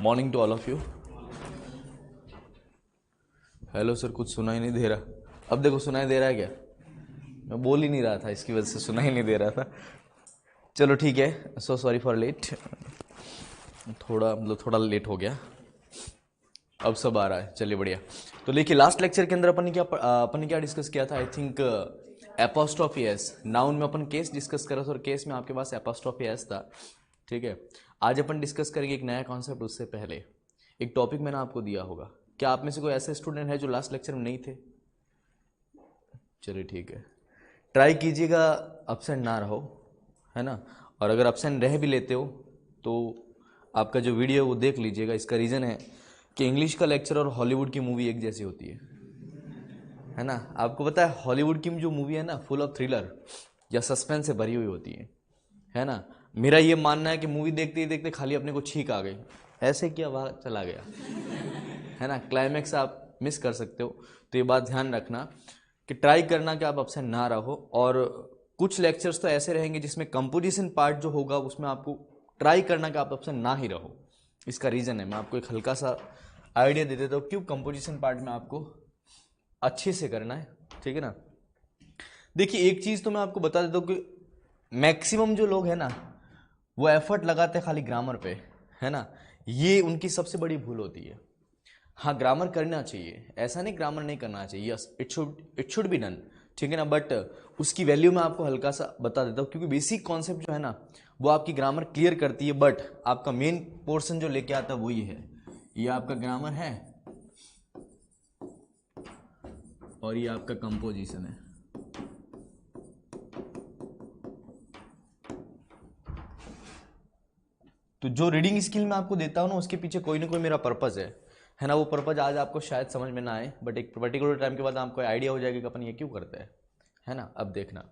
Morning to all of you. Hello sir, कुछ सुनाई नहीं दे रहा। अब देखो सुनाई दे रहा है क्या? मैं बोल ही नहीं रहा था, इसकी वजह से सुनाई नहीं दे रहा था। चलो ठीक है, सो सॉरी फॉर लेट। थोड़ा लेट हो गया, अब सब आ रहा है। चलिए बढ़िया। तो देखिए लास्ट लेक्चर के अंदर अपन ने क्या डिस्कस किया था? I think apostrophe S. Noun में अपन केस डिस्कस कर रहे थे और केस में आपके पास एपोस्ट्रोफी एस था। ठीक है, आज अपन डिस्कस करेंगे एक नया कॉन्सेप्ट। उससे पहले एक टॉपिक मैंने आपको दिया होगा। क्या आप में से कोई ऐसे स्टूडेंट है जो लास्ट लेक्चर में नहीं थे? चलिए ठीक है, ट्राई कीजिएगा अब्सेंट ना रहो, है ना। और अगर अब्सेंट रह भी लेते हो तो आपका जो वीडियो है वो देख लीजिएगा। इसका रीज़न है कि इंग्लिश का लेक्चर और हॉलीवुड की मूवी एक जैसी होती है ना। आपको पता है हॉलीवुड की जो मूवी है ना, फुल ऑफ थ्रिलर या सस्पेंस से भरी हुई होती है ना। मेरा ये मानना है कि मूवी देखते ही देखते खाली अपने को छींक आ गई, ऐसे किया वहाँ चला गया, है ना। क्लाइमैक्स आप मिस कर सकते हो। तो ये बात ध्यान रखना कि ट्राई करना कि आप अब्सेंट ना रहो। और कुछ लेक्चर्स तो ऐसे रहेंगे जिसमें कंपोजिशन पार्ट जो होगा उसमें आपको ट्राई करना कि आप अब्सेंट ना ही रहो। इसका रीज़न है, मैं आपको एक हल्का सा आइडिया दे देता हूँ क्यों कंपोजिशन पार्ट में आपको अच्छे से करना है। ठीक है ना। देखिए एक चीज़ तो मैं आपको बता देता हूँ कि मैक्सिमम जो लोग हैं ना वो एफर्ट लगाते हैं खाली ग्रामर पे, है ना। ये उनकी सबसे बड़ी भूल होती है। हाँ ग्रामर करना चाहिए, ऐसा नहीं ग्रामर नहीं करना चाहिए, yes it should be done, ठीक है ना। बट उसकी वैल्यू मैं आपको हल्का सा बता देता हूँ क्योंकि बेसिक कॉन्सेप्ट जो है ना वो आपकी ग्रामर क्लियर करती है। बट आपका मेन पोर्शन जो लेके आता है वो ये है, ये आपका ग्रामर है और ये आपका कंपोजिशन है। तो जो रीडिंग स्किल मैं आपको देता हूँ ना उसके पीछे कोई ना कोई मेरा पर्पज़ है ना। वो पर्पज़ आज आपको शायद समझ में ना आए बट एक पर्टिकुलर टाइम के बाद आपको आइडिया हो जाएगा कि अपन ये क्यों करते हैं, है ना। अब देखना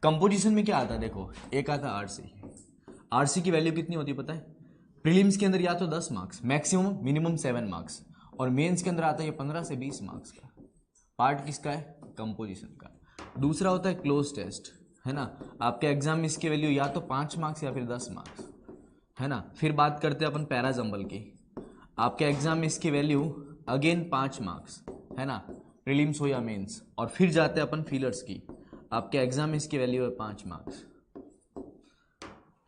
कंपोजिशन में क्या आता है। देखो एक आता है आरसी। आरसी की वैल्यू कितनी होती है पता है? प्रीलिम्स के अंदर या तो 10 मार्क्स, मैक्सिमम मिनिमम 7 मार्क्स, और मेंस के अंदर आता है ये 15 से 20 मार्क्स का। पार्ट किसका है? कंपोजिशन का। दूसरा होता है क्लोज टेस्ट, है ना। आपके एग्जाम में इसकी वैल्यू या तो 5 मार्क्स या फिर 10 मार्क्स, है ना। फिर बात करते हैं अपन पैराजम्बल की। आपके एग्जाम में इसकी वैल्यू अगेन 5 मार्क्स, है ना, प्रीलिम्स हो या मेंस। और फिर जाते हैं अपन फीलर्स की। आपके एग्जाम में इसकी वैल्यू है 5 मार्क्स,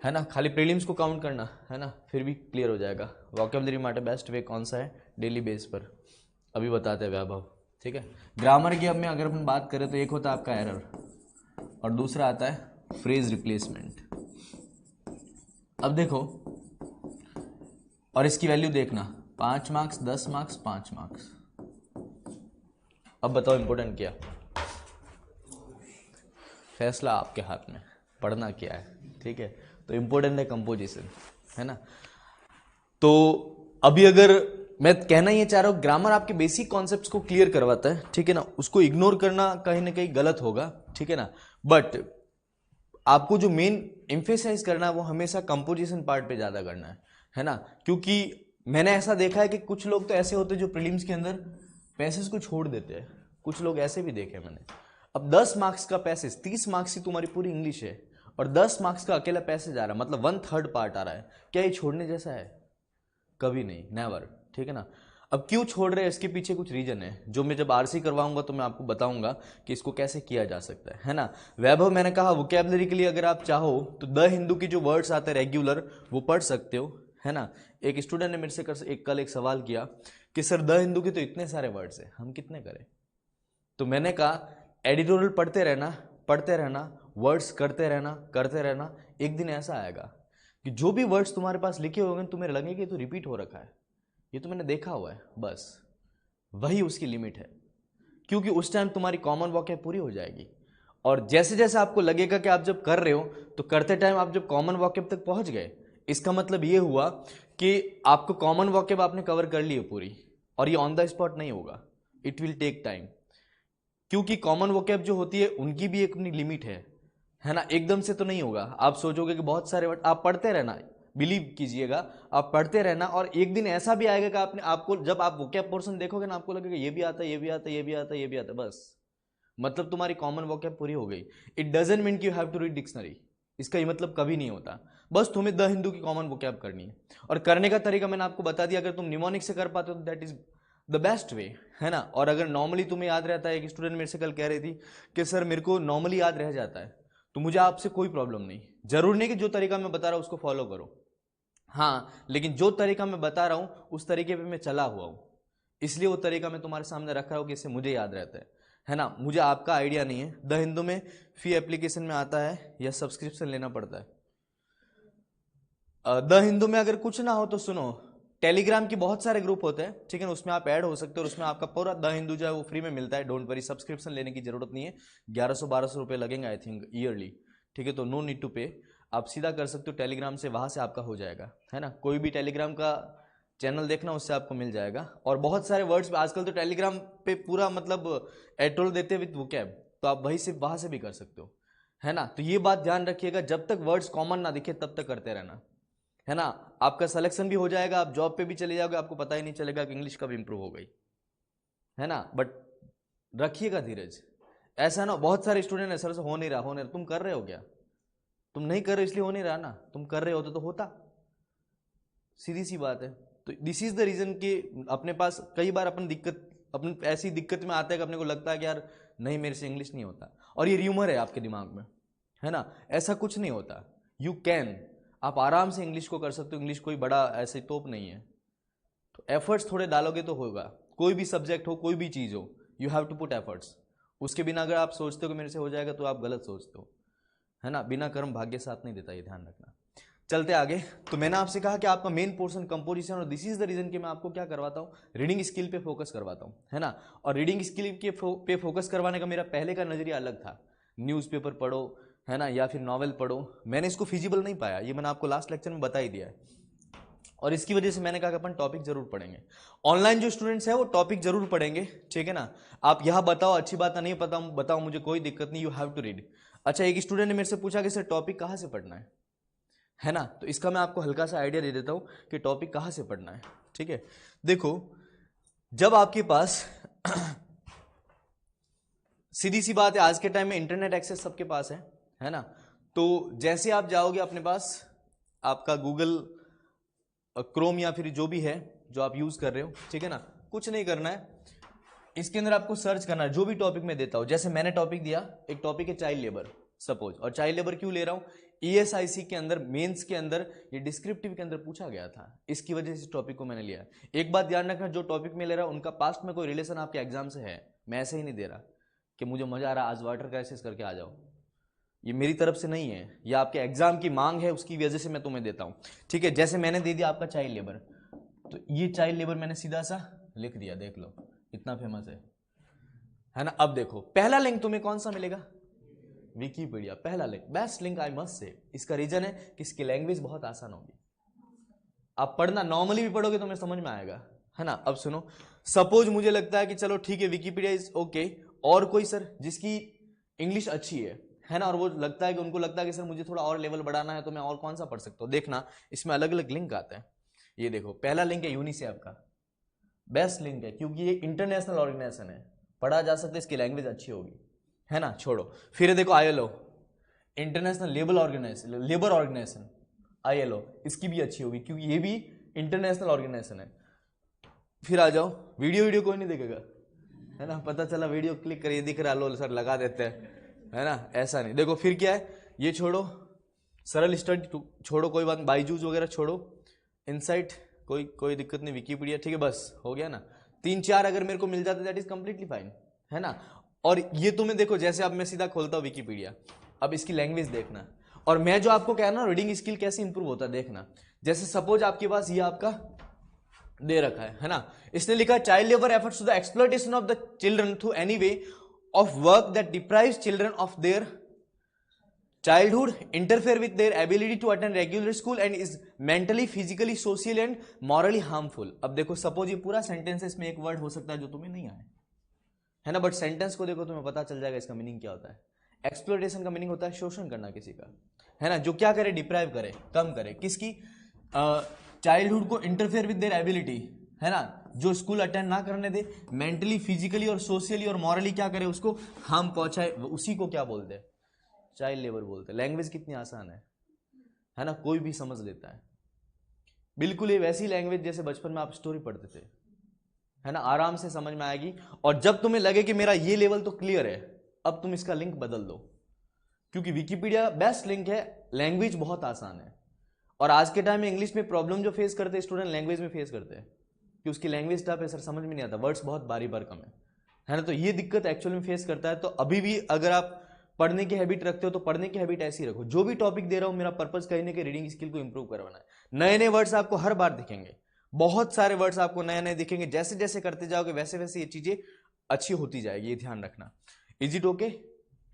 है ना। खाली प्रीलिम्स को काउंट करना, है ना, फिर भी क्लियर हो जाएगा। वोकैबुलरी माटे बेस्ट वे कौन सा है डेली बेस पर, अभी बताते हैं वैभव। ठीक है, ग्रामर की अब में अगर अपन बात करें तो एक होता है आपका एरर और दूसरा आता है फ्रेज रिप्लेसमेंट। अब देखो और इसकी वैल्यू देखना, 5 मार्क्स, 10 मार्क्स, 5 मार्क्स। अब बताओ इंपॉर्टेंट क्या? फैसला आपके हाथ में, पढ़ना क्या है। ठीक है, तो इंपॉर्टेंट है कंपोजिशन, है ना। तो अभी अगर मैं कहना ये चाह रहा हूँ ग्रामर आपके बेसिक कॉन्सेप्ट्स को क्लियर करवाता है, ठीक है ना। उसको इग्नोर करना कहीं ना कहीं गलत होगा, ठीक है ना। बट आपको जो मेन एम्फेसाइज करना है वो हमेशा कंपोजिशन पार्ट पे ज्यादा करना है ना। क्योंकि मैंने ऐसा देखा है कि कुछ लोग तो ऐसे होते हैं जो प्रीलिम्स के अंदर पैसेज को छोड़ देते हैं। कुछ लोग ऐसे भी देखे मैंने। अब 10 मार्क्स का पैसेज, 30 मार्क्स की तुम्हारी पूरी इंग्लिश है और 10 मार्क्स का अकेला पैसेज आ रहा है, मतलब 1/3 पार्ट आ रहा है। क्या ये छोड़ने जैसा है? कभी नहीं, नेवर, ठीक है ना। अब क्यों छोड़ रहे हैं इसके पीछे कुछ रीजन है जो मैं जब आरसी करवाऊंगा तो मैं आपको बताऊंगा कि इसको कैसे किया जा सकता है ना। वैभव मैंने कहा वोकैबुलरी के लिए अगर आप चाहो तो द हिंदू की जो वर्ड्स आते हैं रेगुलर वो पढ़ सकते हो, है ना। एक स्टूडेंट ने मेरे से कल एक सवाल किया कि सर द हिंदू के तो इतने सारे वर्ड्स है, हम कितने करें। तो मैंने कहा एडिटोरियल पढ़ते रहना, वर्ड्स करते रहना। एक दिन ऐसा आएगा कि जो भी वर्ड्स तुम्हारे पास लिखे होंगे तुम्हें लगेगा तो रिपीट हो रखा है, ये तो मैंने देखा हुआ है, बस वही उसकी लिमिट है। क्योंकि उस टाइम तुम्हारी कॉमन वॉकैब पूरी हो जाएगी। और जैसे जैसे आपको लगेगा कि आप जब कर रहे हो तो करते टाइम आप जब कॉमन वॉकैब तक पहुंच गए, इसका मतलब ये हुआ कि आपको कॉमन वॉकैब आपने कवर कर ली है पूरी। और ये ऑन द स्पॉट नहीं होगा, इट विल टेक टाइम। क्योंकि कॉमन वोकैब जो होती है उनकी भी एक अपनी लिमिट है ना। एकदम से तो नहीं होगा। आप सोचोगे कि बहुत सारे वर्ड आप पढ़ते रहना, बिलीव कीजिएगा आप पढ़ते रहना और एक दिन ऐसा भी आएगा कि आपको जब आप वोकैब पोर्शन देखोगे ना आपको लगेगा ये भी आता है, ये भी आता है, ये भी आता है, ये भी आता है, बस मतलब तुम्हारी कॉमन वोकैब पूरी हो गई। इट डजंट मीन कि you have to read dictionary, इसका ये मतलब कभी नहीं होता। बस तुम्हें द हिंदू की कॉमन वोकैब करनी है, और करने का तरीका मैंने आपको बता दिया। अगर तुम निमोनिक से कर पाते हो तो that is the best way, है ना। और अगर नॉर्मली तुम्हें याद रहता है, एक स्टूडेंट मेरे से कल कह रही थी कि सर मेरे को नॉर्मली याद रह जाता है, तो मुझे आपसे कोई प्रॉब्लम नहीं, जरूर नहीं कि जो तरीका मैं बता रहा हूं उसको फॉलो करो, हाँ, लेकिन जो तरीका मैं बता रहा हूं उस तरीके पे मैं चला हुआ हूं, इसलिए वो तरीका मैं तुम्हारे सामने रख रहा हूं कि इससे मुझे याद रहता है ना। मुझे आपका आइडिया नहीं है। द हिंदू में फी एप्लीकेशन में आता है या सब्सक्रिप्शन लेना पड़ता है? द हिंदू में अगर कुछ ना हो तो सुनो, टेलीग्राम के बहुत सारे ग्रुप होते हैं, ठीक है ना, उसमें आप ऐड हो सकते हो, और उसमें आपका पूरा द हिंदू जो है वो फ्री में मिलता है। डोंट वरी, सब्सक्रिप्शन लेने की जरूरत नहीं है। 1100-1200 रुपये लगेंगे आई थिंक ईयरली, ठीक है, तो नो नीड टू पे, आप सीधा कर सकते हो टेलीग्राम से, वहां से आपका हो जाएगा, है ना। कोई भी टेलीग्राम का चैनल देखना, उससे आपको मिल जाएगा। और बहुत सारे वर्ड्स आजकल तो टेलीग्राम पे पूरा मतलब एट्रोल देते विद वोकैब, तो आप वहीं से वहां से भी कर सकते हो, है ना। तो ये बात ध्यान रखिएगा, जब तक वर्ड्स कॉमन ना दिखे तब तक करते रहना, है ना। आपका सिलेक्शन भी हो जाएगा, आप जॉब पे भी चले जाओगे, आपको पता ही नहीं चलेगा कि इंग्लिश कब इंप्रूव हो गई, है ना। बट रखिएगा धीरज, ऐसा ना बहुत सारे स्टूडेंट है सर से हो नहीं रहा, तुम कर रहे हो क्या? तुम नहीं कर रहे इसलिए हो नहीं रहा ना, तुम कर रहे होते तो होता, सीधी सी बात है। तो दिस इज द रीजन कि अपने पास कई बार अपन ऐसी दिक्कत में आता है कि अपने को लगता है कि यार नहीं मेरे से इंग्लिश नहीं होता, और ये र्यूमर है आपके दिमाग में, है ना। ऐसा कुछ नहीं होता, यू कैन, आप आराम से इंग्लिश को कर सकते हो। इंग्लिश कोई बड़ा ऐसे तोप नहीं है, तो एफर्ट्स थोड़े डालोगे तो होगा। कोई भी सब्जेक्ट हो, कोई भी चीज हो, you have to put efforts. उसके बिना अगर आप सोचते हो कि मेरे से हो जाएगा तो आप गलत सोचते हो, है ना। बिना कर्म भाग्य साथ नहीं देता, ये ध्यान रखना। चलते आगे, तो मैंने आपसे कहा कि आपका मेन पोर्शन कंपोजिशन, और दिस इज द रीजन कि मैं आपको क्या करवाता हूँ, रीडिंग स्किल पे फोकस करवाता हूँ, है ना। और रीडिंग स्किल पे फोकस करवाने का मेरा पहले का नजरिया अलग था, न्यूज़पेपर पढ़ो, है ना, या फिर नॉवेल पढ़ो। मैंने इसको फिजिबल नहीं पाया, ये मैंने आपको लास्ट लेक्चर में बता ही दिया है, और इसकी वजह से मैंने कहा कि अपन टॉपिक जरूर पढ़ेंगे। ऑनलाइन जो स्टूडेंट्स है वो टॉपिक जरूर पढ़ेंगे, ठीक है ना। आप यह बताओ, अच्छी बात नहीं पता बताओ, मुझे कोई दिक्कत नहीं, यू हैव टू रीड। अच्छा, एक स्टूडेंट ने मेरे से पूछा कि सर टॉपिक कहाँ से पढ़ना है ना। तो इसका मैं आपको हल्का सा आइडिया दे देता हूं कि टॉपिक कहां से पढ़ना है, ठीक है। देखो, जब आपके पास सीधी सी बात है, आज के टाइम में इंटरनेट एक्सेस सबके पास है ना। तो जैसे आप जाओगे अपने पास आपका गूगल क्रोम या फिर जो भी है जो आप यूज कर रहे हो, ठीक है ना, कुछ नहीं करना है, इसके अंदर आपको सर्च करना है जो भी टॉपिक मैं देता हूं। जैसे मैंने टॉपिक दिया, एक टॉपिक है चाइल्ड लेबर सपोज, और चाइल्ड लेबर क्यों ले रहा हूं, ईएसआईसी के अंदर मेंस के अंदर ये डिस्क्रिप्टिव के अंदर पूछा गया था, इसकी वजह से इस टॉपिक को मैंने लिया। एक बात ध्यान रखना, जो टॉपिक में ले रहा हूं उनका पास्ट में कोई रिलेशन आपके एग्जाम से है। मैं ऐसे ही नहीं दे रहा कि मुझे मजा आ रहा आज वाटर क्राइसिस करके आ जाओ, ये मेरी तरफ से नहीं है, ये आपके एग्जाम की मांग है, उसकी वजह से मैं तुम्हें देता हूं, ठीक है। जैसे मैंने दे दिया आपका चाइल्ड लेबर, तो ये चाइल्ड लेबर मैंने सीधा सा लिख दिया, देख लो इतना फेमस है ना। अब देखो पहला लिंक तुम्हें कौन सा मिलेगा, विकीपीडिया, पहला link, best link I must say. इसका रीजन है कि इसकी लैंग्वेज बहुत आसान होगी, आप पढ़ना नॉर्मली भी पढ़ोगे तो तुम्हें समझ में आएगा, है ना। अब सुनो, सपोज मुझे लगता है कि चलो ठीक है विकीपीडिया इज ओके, और कोई सर जिसकी इंग्लिश अच्छी है ना, और वो लगता है कि उनको लगता है कि सर मुझे थोड़ा और लेवल बढ़ाना है, तो मैं और कौन सा पढ़ सकता हूँ। देखना इसमें अलग अलग लिंक आते हैं, ये देखो पहला लिंक है यूनिसेफ का, बेस्ट लिंक है क्योंकि ये इंटरनेशनल ऑर्गेनाइजेशन है, पढ़ा जा सकता है, इसकी लैंग्वेज अच्छी होगी, है ना। छोड़ो, फिर देखो ILO, international labour organisation, ILO, इसकी भी अच्छी होगी क्योंकि ये भी इंटरनेशनल ऑर्गेनाइजेशन है। फिर आ जाओ, वीडियो कोई नहीं देखेगा, है ना, पता चला वीडियो क्लिक करिए दिख रहा, लो सर लगा देते हैं, है ना, ऐसा नहीं। देखो फिर क्या है, ये छोड़ो, सरल स्टडी छोड़ो, कोई बात, बाईजूस वगैरह छोड़ो, इनसाइट कोई दिक्कत नहीं, विकीपीडिया, ठीक है, बस हो गया ना। 3-4 अगर मेरे को मिल जाते दैट इज कंप्लीटली फाइन, है ना। और ये तुम्हें देखो, जैसे अब मैं सीधा खोलता हूं विकीपीडिया, अब इसकी लैंग्वेज देखना, और मैं जो आपको कह रहा हूं रीडिंग स्किल कैसे इंप्रूव होता है देखना। जैसे सपोज आपके पास ये आपका दे रखा है ना, इसने लिखा child labour efforts to the exploitation of the children through any way of work that deprives children of their childhood, interfere with their ability to attend regular school and is mentally, physically, socially and morally harmful। अब देखो suppose ये पूरा sentence है, इसमें एक word हो सकता है जो तुम्हें नहीं आए, है ना, बट सेंटेंस को देखो तुम्हें पता चल जाएगा इसका मीनिंग क्या होता है। एक्सप्लोइटेशन का मीनिंग होता है शोषण करना किसी का, है ना, जो क्या करे, डिप्राइव करे, कम करे, किसकी, चाइल्डहुड को, इंटरफेयर विद देयर एबिलिटी, है ना, जो स्कूल अटेंड ना करने दे, मेंटली, फिजिकली और सोशली और मॉरली क्या करे, उसको हार्म पहुंचाए, उसी को क्या बोलते हैं, चाइल्ड लेबर बोलते हैं। लैंग्वेज कितनी आसान है ना, कोई भी समझ लेता है। बिल्कुल ये वैसी लैंग्वेज जैसे बचपन में आप स्टोरी पढ़ते थे, है ना, आराम से समझ में आएगी। और जब तुम्हें लगे कि मेरा ये लेवल तो क्लियर है, अब तुम इसका लिंक बदल दो, क्योंकि विकिपीडिया बेस्ट लिंक है, लैंग्वेज बहुत आसान है। और आज के टाइम में इंग्लिश में प्रॉब्लम जो फेस करते हैं स्टूडेंट, लैंग्वेज में फेस करते हैं कि उसकी लैंग्वेज टफ है, सर समझ में नहीं आता, वर्ड्स बहुत बारी बार कम है ना। तो ये दिक्कत एक्चुअल में फेस करता है। तो अभी भी अगर आप पढ़ने की हैबिट रखते हो तो पढ़ने की हैबिट ऐसी रखो। जो भी टॉपिक दे रहा हूं मेरा पर्पस कहीं ना कहीं रीडिंग स्किल को इंप्रूव करवाना है। नए नए वर्ड्स आपको हर बार दिखेंगे, बहुत सारे वर्ड्स आपको नए नए दिखेंगे। जैसे जैसे करते जाओगे वैसे वैसे ये चीजें अच्छी होती जाएगी, ये ध्यान रखना। इज इट ओके,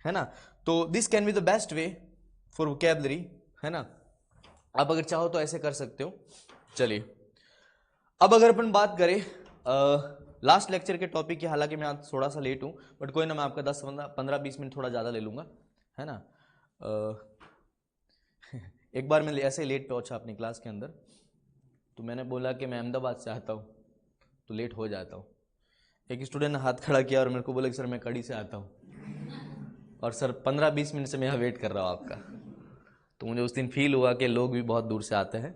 है ना। तो this can be the best way for vocabulary, है ना। आप अगर चाहो तो ऐसे कर सकते हो। चलिए अब अगर अपन बात करें लास्ट लेक्चर के टॉपिक की, हालांकि मैं आज थोड़ा सा लेट हूं, बट कोई ना, मैं आपका 10-15-20 मिनट थोड़ा ज़्यादा ले लूँगा, है ना। एक बार मैं ऐसे ही लेट पहुंचा अपनी क्लास के अंदर, तो मैंने बोला कि मैं अहमदाबाद से आता हूँ तो लेट हो जाता हूँ। एक स्टूडेंट ने हाथ खड़ा किया और मेरे को बोला कि सर मैं कड़ी से आता हूँ, और सर 15-20 मिनट से मैं यहाँ वेट कर रहा हूँ आपका। तो मुझे उस दिन फील हुआ कि लोग भी बहुत दूर से आते हैं,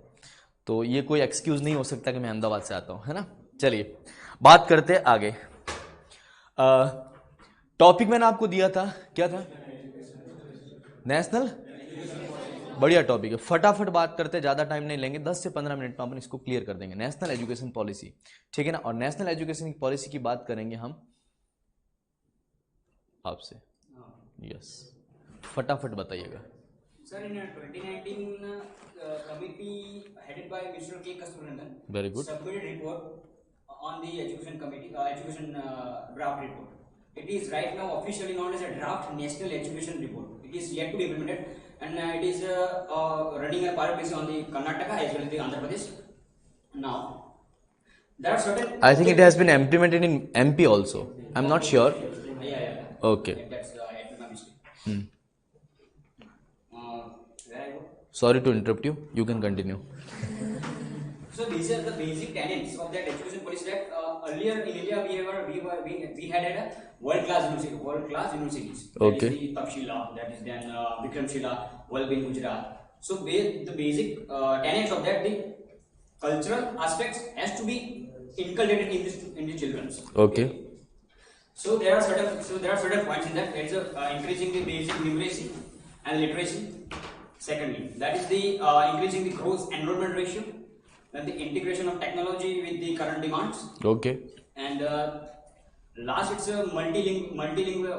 तो ये कोई एक्सक्यूज़ नहीं हो सकता कि मैं अहमदाबाद से आता हूँ, है ना। चलिए बात करते हैं आगे। टॉपिक मैंने आपको दिया था, क्या था? नेशनल, बढ़िया टॉपिक है, फटाफट बात करते हैं, ज़्यादा टाइम नहीं लेंगे, 10 से 15 मिनट में अपन इसको क्लियर कर देंगे। नेशनल एजुकेशन पॉलिसी, ठीक है ना। और नेशनल एजुकेशन पॉलिसी की बात करेंगे हम आपसे। यस, फटाफट बताइएगा। Sir, in 2019, committee headed by Mr. K. Kasturandan Very good. submitted report on the education committee, draft report. It is right now officially known as a draft national education report. It is yet to be implemented, and it is running a pilot basis on the Karnataka as well as the Andhra Pradesh. Now, there are certain. I think it has been implemented in MP also. I'm not sure. Yeah. Okay. That's my mistake. Where I go? Sorry to interrupt you. You can continue. So these are the basic tenets of that education policy. That earlier in India we had a world-class universities. Okay. That is the Takshila, that is then Vikramshila, Walbin Gujarat. So the basic tenets of that, the cultural aspects has to be inculcated in the children. Okay. So there are certain points in that. There is increasing the basic numeracy and literacy. Secondly, that is the increasing the gross enrollment ratio. Then the integration of technology with the current demands. Okay. And last, it's a multilingual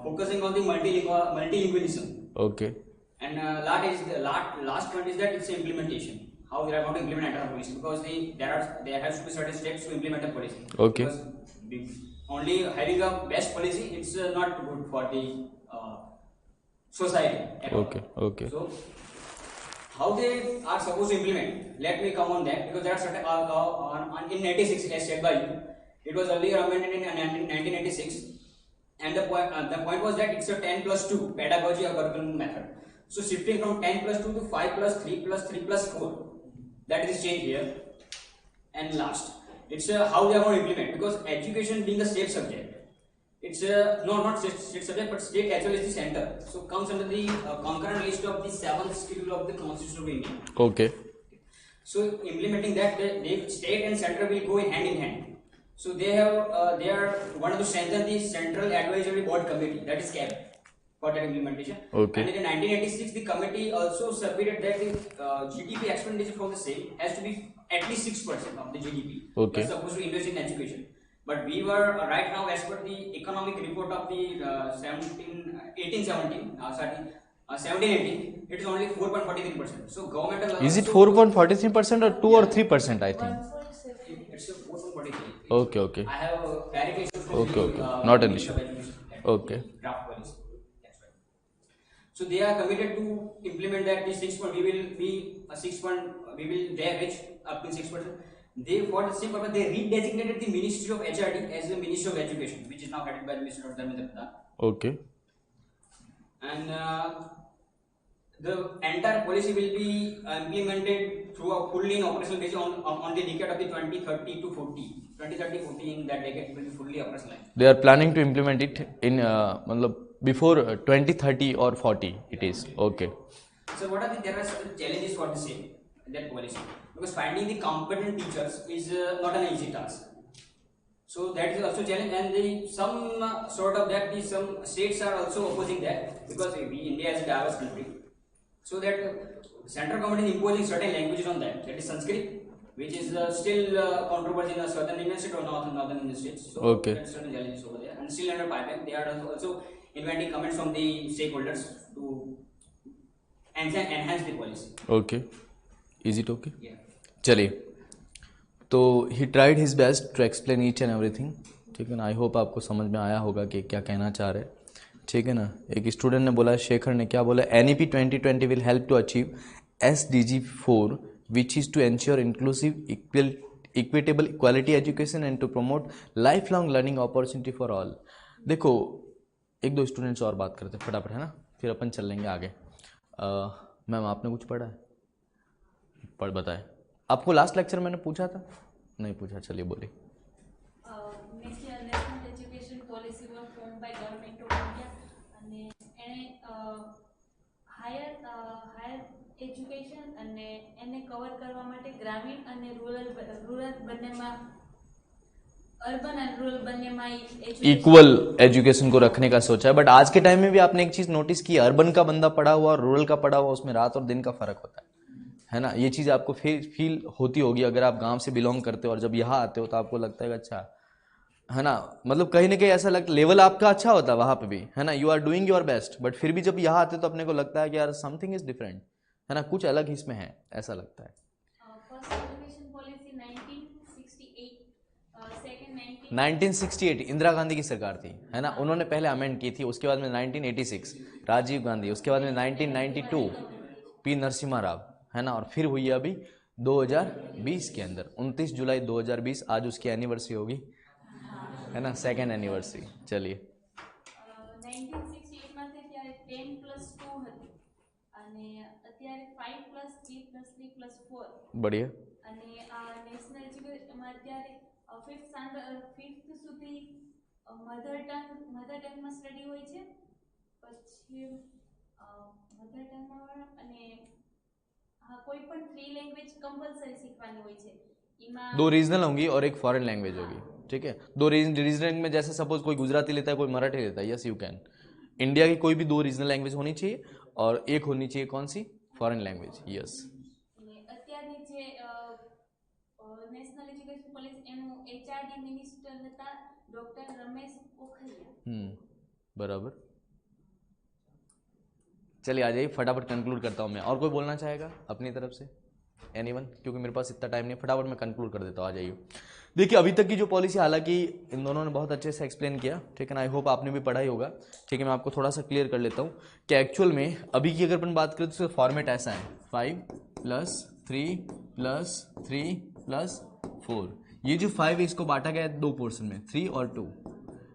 focusing on the multilingualism. Okay. And last point is that it's implementation. How we are going to implement entire policy, because there has to be certain steps to implement a policy. Okay. Because only having a best policy, it's not good for the society. Okay. So how they are supposed to implement? Let me come on that, because there are certain in 96, as said by you, it was earlier amended in 1996, and the point was that it's a 10+2 pedagogy or curriculum method. So shifting from 10+2 to 5+3+3+4, that is change here. And last, it's how they are going to implement, because education being a state subject, it's not state subject, but state as well as the center. So comes under the concurrent list of the 7th schedule of the Constitution of India. Okay. So implementing that, the state and center will go in hand. So they are wanted to strengthen the Central Advisory Board Committee, that is CAB, for that implementation. Okay. And in 1986, the committee also submitted that the GDP expenditure from the state has to be at least 6% of the GDP. Okay. That's supposed to invest in education. But we were right now, as per the economic report of the 1718, it is only 4.43%. So government Is it 4.43% or 2 or 3%? I think. It's a 4.43. Okay. I have clarification from Okay. the, Not an issue. Okay. Draft policy. That's right. So they are committed to implement that. The 6 point, we will be a 6 point. We will there reach up to 6%. They, for the same purpose, they redesignated the Ministry of HRD as the Ministry of Education, which is now headed by Mr. Dharmendra Pradhan. Okay. And the entire policy will be implemented throughout fully in operational basis on the decade of the 2030 to 40. 2030-40, in that decade it will be fully operationalized. They are planning to implement it in before 20, 30 or 40 it is okay. So what are there are certain challenges for the same that policy, because finding the competent teachers is not an easy task. So that is also challenge, and some sort of that is some states are also opposing that, because India is a diverse country. So that central government is imposing certain languages on that. That is Sanskrit, which is still controversial in southern Indian state or northern Indian states. So Okay. there are certain challenges over there, and still under pipeline. They are also inviting comments from the stakeholders to enhance the policy. Okay, is it okay? Yeah. चलिए, तो he tried his best to explain each and everything, ठीक है ना. I hope आपको समझ में आया होगा कि क्या कहना चाह रहे, ठीक है ना. एक स्टूडेंट ने बोला, शेखर ने क्या बोला, NEP 2020 will help to achieve SDG 4 which is to ensure inclusive equitable equality education and to promote life long learning opportunity for all. देखो, एक दो स्टूडेंट्स और बात करते फटाफट, है ना, फिर अपन चल लेंगे आगे. मैम आपने कुछ पढ़ा है? पढ़ बताए. आपको लास्ट लेक्चर मैंने पूछा था? नहीं पूछा, चलिए बोलिए. National education policy was form by government of India અને એણે હાયર એજ્યુકેશન અને એને કવર કરવા માટે ગ્રામીણ અને રૂરલ બંનેમાં अर्बन एंड रूरल बनने में इक्वल एजुकेशन को रखने का सोचा है. बट आज के टाइम में भी आपने एक चीज नोटिस की, अर्बन का बंदा पढ़ा हुआ और रूरल का पढ़ा हुआ, उसमें रात और दिन का फर्क होता है ना. ये चीज आपको फील होती होगी अगर आप गांव से बिलोंग करते हो और जब यहाँ आते हो तो आपको लगता है कि अच्छा है ना, मतलब कहीं ना कहीं ऐसा लगता, लेवल आपका अच्छा होता है वहां पे भी, है ना, you are doing your best, but फिर भी जब यहाँ आते हो तो अपने को लगता है कि यार समथिंग इज डिफरेंट, है ना, कुछ अलग इसमें है, ऐसा लगता है. First education policy 1968 1968 Indira Gandhi की सरकार थी, है ना, उन्होंने पहले अमेंड की थी. उसके बाद में 1986 राजीव गांधी, उसके बाद में 1992 P नरसिम्हा राव, है ना, और फिर हुई अभी 2020 के अंदर 29 जुलाई 2020 आज उसकी एनिवर्सरी होगी, है ना, सेकेंड एनिवर्सरी. चलिए 1968 માં ત્યારે 10+2 હતી અને અત્યારે 5+3+3+4. बढ़िया. અને આ નેશનલ એજ્યુકેશનમાં અત્યારે 5th સુધી મધર ટંગમાં સ્ટડી હોય છે, પછી મધર ટંગમાં અને કોઈ પણ 3 લેંગ્વેજ કમ્પલસરી શીખવાની હોય છે. એમાં 2 रीजनल होंगी और एक फॉरेन लैंग्वेज होगी, ठीक है. 2 रीजनल में जैसे सपोज कोई गुजराती लेता है, कोई मराठी लेता है, यस यू कैन. इंडिया की कोई भी 2 रीजनल लैंग्वेज होनी चाहिए और एक होनी चाहिए कौन सी, फॉरेन लैंग्वेज. यस. અત્યારની જે નેશનલ એજ્યુકેશન પોલિસી એનું HRD મિનિસ્ટર હતા ડોક્ટર રમેશ પોખરિયા. बराबर. चलिए आ जाइए, फटाफट कंक्लूड करता हूँ मैं. और कोई बोलना चाहेगा अपनी तरफ से? एनीवन? क्योंकि मेरे पास इतना टाइम नहीं, फटाफट मैं कंक्लूड कर देता हूँ. आ जाइए. देखिए अभी तक की जो पॉलिसी, हालांकि इन दोनों ने बहुत अच्छे से एक्सप्लेन किया, ठीक है ना. आई होप आपने भी पढ़ा ही होगा, ठीक है. मैं आपको थोड़ा सा क्लियर कर लेता हूँ कि एक्चुअल में अभी की अगर अपन बात करें तो फॉर्मेट ऐसा है 5+3+3+4. ये जो 5 है इसको बांटा गया है 2 पोर्शन में, 3 और 2,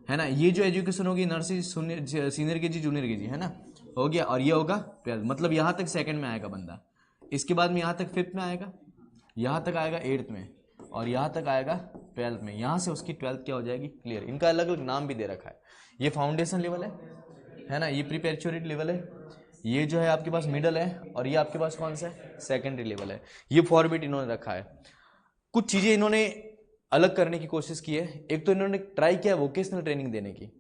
है ना. ये जो एजुकेशन होगी nursery, senior KG, junior KG, है ना, हो गया. और ये होगा 12, मतलब यहाँ तक सेकंड में आएगा बंदा, इसके बाद में यहाँ तक 5th में आएगा, यहाँ तक आएगा 8th में, और यहाँ तक आएगा 12th में. यहाँ से उसकी 12th क्या हो जाएगी, क्लियर. इनका अलग अलग नाम भी दे रखा है. ये फाउंडेशन लेवल है ना, ये प्रिपेरेटरी लेवल है, ये जो है आपके पास मिडल है, और ये आपके पास कौन सा है, सेकेंडरी लेवल है. ये फॉर्मेट इन्होंने रखा है. कुछ चीज़ें इन्होंने अलग करने की कोशिश की है. एक तो इन्होंने ट्राई किया वोकेशनल ट्रेनिंग देने की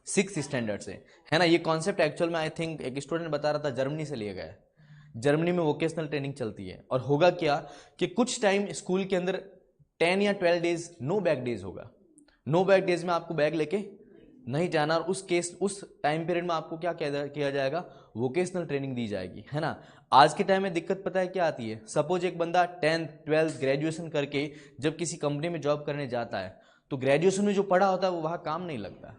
6th स्टैंडर्ड से, है ना. ये कॉन्सेप्ट एक्चुअल में आई थिंक एक स्टूडेंट बता रहा था जर्मनी से लिया गया है. जर्मनी में वोकेशनल ट्रेनिंग चलती है, और होगा क्या कि कुछ टाइम स्कूल के अंदर 10 या 12 डेज नो बैग डेज होगा. नो बैग डेज में आपको बैग लेके नहीं जाना, और उस टाइम पीरियड में आपको क्या किया जाएगा, वोकेशनल ट्रेनिंग दी जाएगी, है ना. आज के टाइम में दिक्कत पता है क्या आती है, सपोज एक बंदा 10th 12th ग्रेजुएशन करके जब किसी कंपनी में जॉब करने जाता है तो ग्रेजुएशन में जो पढ़ा होता है वो वहाँ काम नहीं लगता.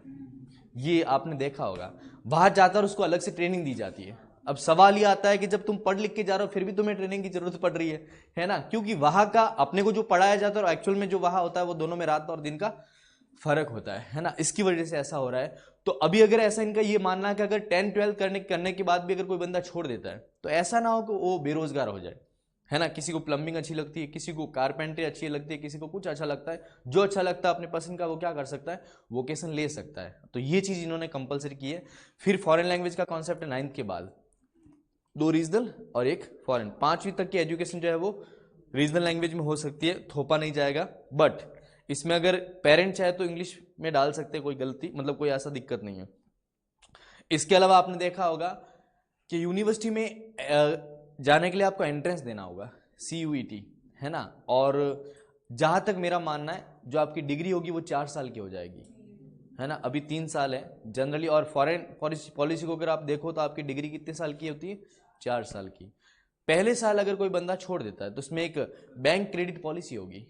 ये आपने देखा होगा. बाहर जाता है और उसको अलग से ट्रेनिंग दी जाती है. अब सवाल ये आता है कि जब तुम पढ़ लिख के जा रहे हो फिर भी तुम्हें ट्रेनिंग की जरूरत पड़ रही है ना, क्योंकि वहां का अपने को जो पढ़ाया जाता है और एक्चुअल में जो वहां होता है वो दोनों में रात और दिन का फर्क होता है ना. इसकी वजह से ऐसा हो रहा है. तो अभी अगर ऐसा इनका ये मानना है कि अगर 10 12 करने के बाद भी अगर कोई बंदा छोड़ देता है तो ऐसा ना हो कि वो बेरोजगार हो जाए, है ना, किसी को प्लम्बिंग अच्छी लगती है, किसी को कारपेंट्री अच्छी लगती है, किसी को कुछ अच्छा लगता है, जो अच्छा लगता है अपने पसंद का वो क्या कर सकता है, वोकेशन ले सकता है। तो ये चीज़ इन्होंने कंपलसरी की है। फिर फॉरेन लैंग्वेज का कॉन्सेप्ट है 9th के बाद, 2 रीजनल और 1 फॉरेन। 5वीं तक की एजुकेशन जो है वो रीजनल लैंग्वेज में हो सकती है, थोपा नहीं जाएगा। बट इसमें अगर पेरेंट चाहे तो इंग्लिश में डाल सकते हैं, कोई गलती मतलब कोई ऐसा दिक्कत नहीं है। इसके अलावा आपने देखा होगा कि यूनिवर्सिटी में जाने के लिए आपको एंट्रेंस देना होगा, CUET, है ना। और जहां तक मेरा मानना है जो आपकी डिग्री होगी वो 4 साल की हो जाएगी, है ना। अभी 3 साल है जनरली। और फॉरेन पॉलिसी को अगर आप देखो तो आपकी डिग्री कितने साल की होती है, 4 साल की। पहले साल अगर कोई बंदा छोड़ देता है तो उसमें एक बैंक क्रेडिट पॉलिसी होगी।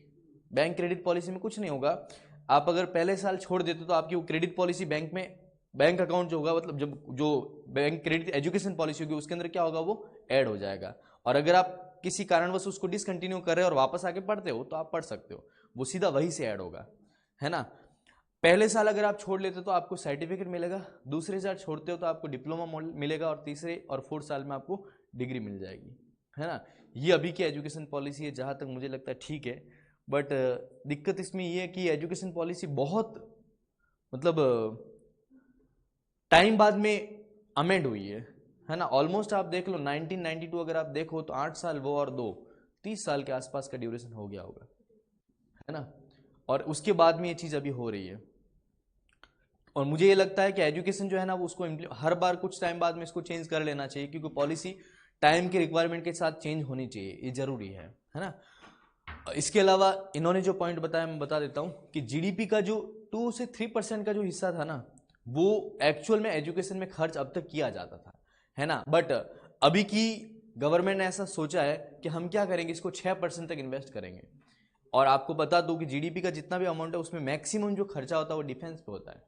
बैंक क्रेडिट पॉलिसी में कुछ नहीं होगा, आप अगर पहले साल छोड़ देते तो आपकी वो क्रेडिट पॉलिसी बैंक में, बैंक अकाउंट जो होगा, मतलब जब जो बैंक क्रेडिट एजुकेशन पॉलिसी होगी उसके अंदर क्या होगा, वो ऐड हो जाएगा। और अगर आप किसी कारणवश उसको डिसकंटिन्यू कर रहे हो और वापस आके पढ़ते हो तो आप पढ़ सकते हो, वो सीधा वही से ऐड होगा, है ना। पहले साल अगर आप छोड़ लेते हो तो आपको सर्टिफिकेट मिलेगा, दूसरे साल छोड़ते हो तो आपको डिप्लोमा मिलेगा, और तीसरे और 4th साल में आपको डिग्री मिल जाएगी, है ना। ये अभी की एजुकेशन पॉलिसी है, जहाँ तक मुझे लगता है ठीक है। बट दिक्कत इसमें ये है कि एजुकेशन पॉलिसी बहुत मतलब टाइम बाद में अमेंड हुई है ना। ऑलमोस्ट आप देख लो 1992 अगर आप देखो तो 8 साल वो और 2, 30 साल के आसपास का ड्यूरेशन हो गया होगा, है ना। और उसके बाद में ये चीज़ अभी हो रही है। और मुझे ये लगता है कि एजुकेशन जो है ना वो उसको हर बार कुछ टाइम बाद में इसको चेंज कर लेना चाहिए, क्योंकि पॉलिसी टाइम के रिक्वायरमेंट के साथ चेंज होनी चाहिए, ये जरूरी है ना। इसके अलावा इन्होंने जो पॉइंट बताया मैं बता देता हूँ कि जीडीपी का जो 2 से 3% का जो हिस्सा था ना, वो एक्चुअल में एजुकेशन में खर्च अब तक किया जाता था, है ना। बट अभी की गवर्नमेंट ने ऐसा सोचा है कि हम क्या करेंगे, इसको 6% तक इन्वेस्ट करेंगे। और आपको बता दूं कि जीडीपी का जितना भी अमाउंट है उसमें मैक्सिमम जो खर्चा होता है वो डिफेंस पे होता है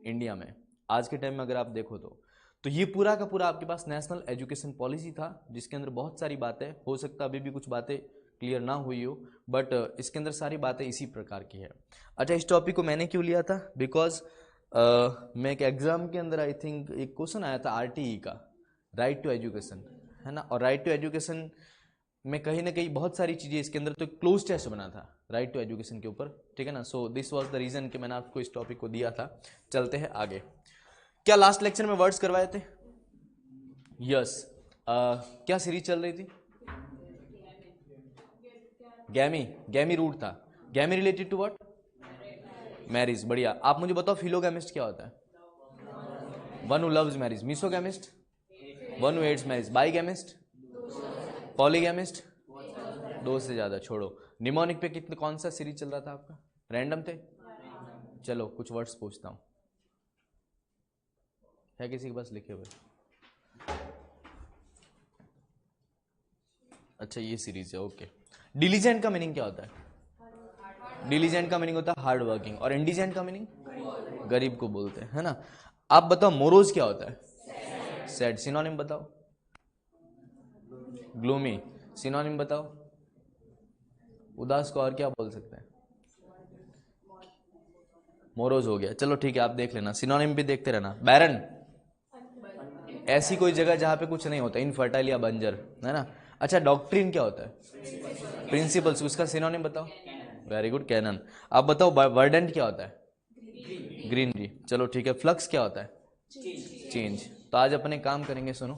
इंडिया में, आज के टाइम में अगर आप देखो तो ये पूरा का पूरा आपके पास नेशनल एजुकेशन पॉलिसी था, जिसके अंदर बहुत सारी बातें, हो सकता है अभी भी कुछ बातें क्लियर ना हुई हो, बट इसके अंदर सारी बातें इसी प्रकार की है। अच्छा, इस टॉपिक को मैंने क्यों लिया था, बिकॉज मैं एक एग्जाम के अंदर आई थिंक एक क्वेश्चन आया था RTE का, राइट टू एजुकेशन, है ना। और राइट टू एजुकेशन में कहीं ना कहीं बहुत सारी चीज़ें इसके अंदर, तो क्लोज टेस्ट बना था राइट टू एजुकेशन के ऊपर, ठीक है ना। So this was the reason कि मैंने आपको इस टॉपिक को दिया था। चलते हैं आगे। क्या लास्ट लेक्चर में वर्ड्स करवाए थे? यस। क्या सीरीज चल रही थी? गैमी रूट था। Gamy related to what? Marriage. बढ़िया। आप मुझे बताओ फिलोगैमिस्ट क्या होता है? One who loves marriage. Misogamist? One who hates marriage. Bigamist? Polygamist? 2 से ज्यादा। छोड़ो। निमोनिक पे कितने, कौन सा सीरीज चल रहा था आपका? रैंडम थे? चलो कुछ वर्ड्स पूछता हूं, है किसी के पास लिखे हुए? अच्छा, ये सीरीज है, ओके। डिलीजेंट का मीनिंग क्या होता है? डिलीजेंट का मीनिंग होता है हार्ड वर्किंग। और इंडिजेंट का मीनिंग? गरीब को बोलते हैं, है ना। आप बताओ मोरोज क्या होता है? सैड। सिनोनिम बताओ। ग्लूमी। सिनोनिम बताओ। उदास को और क्या बोल सकते हैं? मोरोज हो गया। चलो ठीक है, आप देख लेना, सिनोनिम भी देखते रहना। बैरन, ऐसी कोई जगह जहां पे कुछ नहीं होता, इनफर्टाइल या बंजर, है ना। अच्छा, डॉक्ट्रिन क्या होता है? प्रिंसिपल्स। उसका सिनोनिम बताओ। Very good, canon. आप बताओ वर्डेंट क्या होता है? ग्रीनरी। चलो ठीक है। फ्लक्स क्या होता है? चेंज। तो आज अपने काम करेंगे, सुनो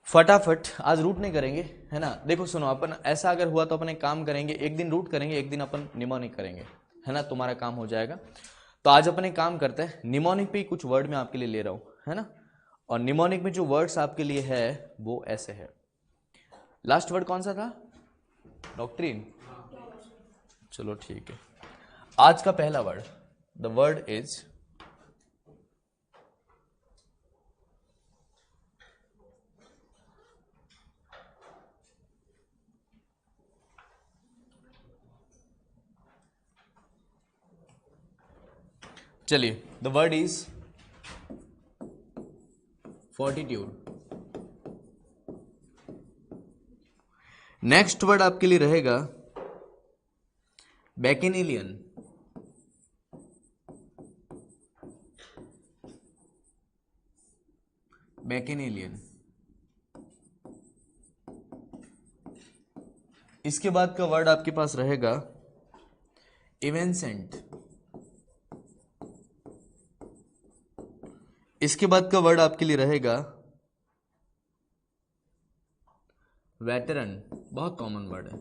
फटाफट, आज रूट नहीं करेंगे, है ना। देखो सुनो, अपन ऐसा अगर हुआ तो अपने काम करेंगे, एक दिन रूट करेंगे, एक दिन अपन निमोनिक करेंगे, है ना, तुम्हारा काम हो जाएगा। तो आज अपने काम करते हैं, निमोनिक पे कुछ वर्ड मैं आपके लिए ले रहा हूं, है ना। और निमोनिक में जो वर्ड्स आपके लिए है वो ऐसे है। लास्ट वर्ड कौन सा था? डॉक्ट्रिन। चलो ठीक है। आज का पहला वर्ड, द वर्ड इज चलिए, the word is fortitude. Next word आपके लिए रहेगा बैकेनिलियन। बैकेनिलियन। इसके बाद का वर्ड आपके पास रहेगा इवेंसेंट। इसके बाद का वर्ड आपके लिए रहेगा वेटरन, बहुत कॉमन वर्ड है।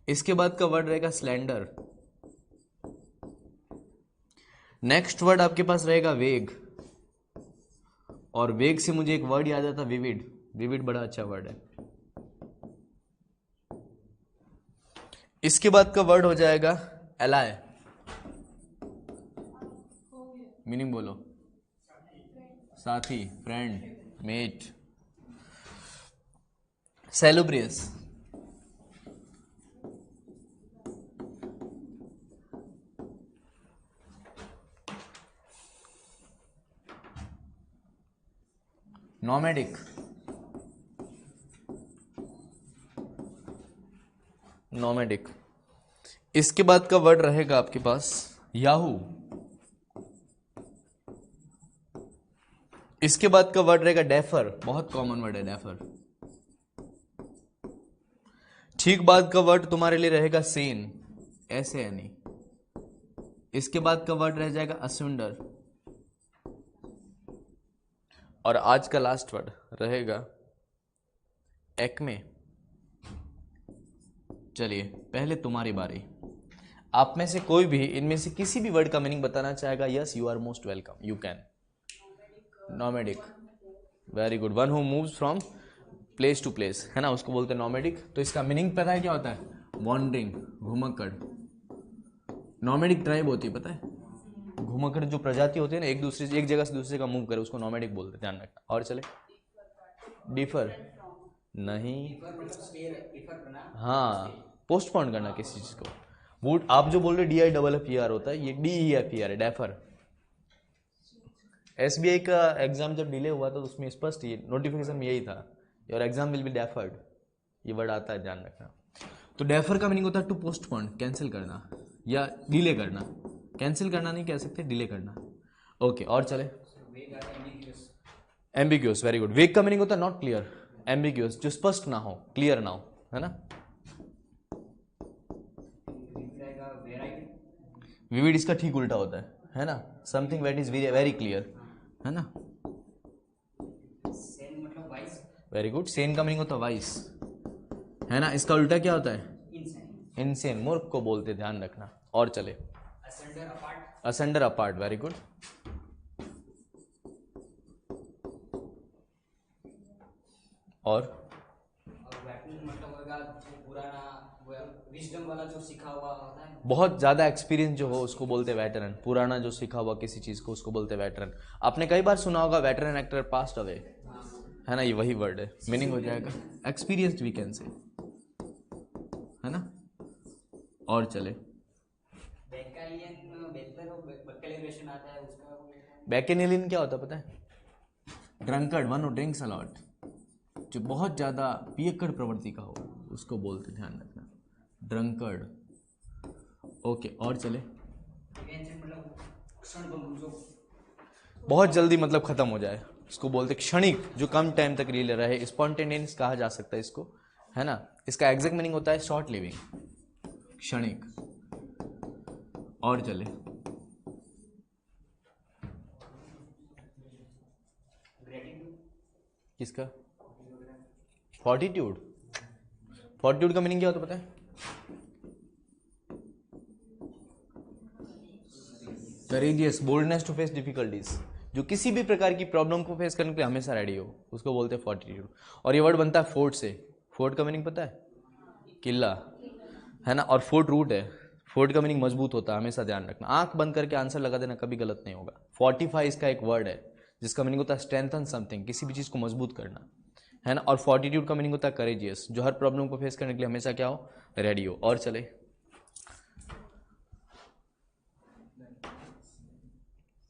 इसके बाद का वर्ड रहेगा स्लेंडर। नेक्स्ट वर्ड आपके पास रहेगा वेग, और वेग से मुझे एक वर्ड याद आता विविड। विविड बड़ा अच्छा वर्ड है। इसके बाद का वर्ड हो जाएगा एलाय। मीनिंग बोलो। साथी, friend, mate. Salubrious, nomadic, nomadic. इसके बाद का वर्ड रहेगा आपके पास याहू। इसके बाद का वर्ड रहेगा डेफर, बहुत कॉमन वर्ड है डेफर। ठीक बाद का वर्ड तुम्हारे लिए रहेगा सेन, SANE। इसके बाद का वर्ड रह जाएगा असुंडर, और आज का लास्ट वर्ड रहेगा एक्मे। चलिए पहले तुम्हारी बारी। आप में से कोई भी इनमें से किसी भी वर्ड का मीनिंग बताना चाहेगा? Yes, you are most welcome, you can. Nomadic, very good. One who moves from place to place, है ना, उसको बोलते हैं नॉमेडिक। तो इसका मीनिंग पता है क्या होता है? वॉन्डरिंग, घुमक्कड़। नॉमेडिक ट्राइब होती है, पता है? घुमक्कड़ जो प्रजाति होती है ना, एक दूसरे से, एक जगह से दूसरे का मूव करे, उसको नॉमेडिक बोलते हैं, ध्यान रखना। और चले, डिफर नहीं, हाँ, पोस्टपोन करना किसी चीज को। वुड, आप जो बोल रहे DIFFER होता है, ये DEFER है, डेफर। SBI का एग्जाम जब डिले हुआ तो उसमें स्पष्ट ये नोटिफिकेशन में यही था, your exam will be deferred, ये वर्ड आता है, ध्यान रखना। तो डेफर का मीनिंग होता है टू पोस्टपोन, कैंसिल करना या डिले करना। कैंसिल करना नहीं कह सकते, डिले करना। ओके, और चले, एम्बिग्यूअस, वेरी गुड। वेग का मीनिंग होता है नॉट क्लियर, एम्बिग्यूअस जो स्पष्ट ना हो, क्लियर ना हो, है ना। विविड इसका ठीक उल्टा होता है ना, something that is very clear, है ना। Very good. सेन का मीनिंग होता है वाइस, है ना। इसका उल्टा क्या होता है? इनसेन, मूर्ख को बोलते, ध्यान रखना। और चले, असंडर अपार्ट, वेरी गुड। और विजडम वाला जो सीखा हुआ होता है, बहुत ज्यादा एक्सपीरियंस जो हो उसको बोलते हैं वेटरन। पुराना जो सीखा हुआ किसी चीज को, उसको बोलते हैं वेटरन। आपने कई बार सुना होगा वेटरन एक्टर पास्ट अवे, है ना, ये वही वर्ड है। मीनिंग हो जाएगा एक्सपीरियंस्ड, वी कैन से, है ना। और चले, बैकेनियन क्या होता है पता है? Drunkard, one who drinks a lot, जो बहुत ज्यादा पियक्कड़ प्रवृत्ति का हो, उसको बोलते, ध्यान रखना, ड्रंकर्ड। ओके, और चले, बहुत जल्दी मतलब खत्म हो जाए, इसको बोलते क्षणिक, जो कम टाइम तक रिले रहे, स्पॉन्टेनियस कहा जा सकता है इसको, है ना। इसका एग्जैक्ट मीनिंग होता है शॉर्ट लिविंग, क्षणिक। और चले, किसका? फॉर्टिट्यूड। फॉर्टिट्यूड का मीनिंग क्या होता है पता है? Courageous, boldness to face difficulties, जो किसी भी प्रकार की प्रॉब्लम को फेस करने के लिए हमेशा रेडी हो, उसको बोलते हैं फॉर्टिट्यूड। और ये वर्ड बनता है फोर्ट से। फोर्ट का मीनिंग पता है? किला, है ना। और फोर्ट रूट है। फोर्ट का मीनिंग मजबूत होता है, हमेशा ध्यान रखना। आंख बंद करके आंसर लगा देना, कभी गलत नहीं होगा। फोर्टिफाई इसका एक वर्ड है, जिसका मीनिंग होता है स्ट्रेंथन समथिंग, किसी भी चीज को मजबूत करना, है ना। और फॉर्टिट्यूड का मीनिंग होता है करेजियस, जो हर प्रॉब्लम को फेस करने के लिए हमेशा क्या हो? रेडी हो। और चले,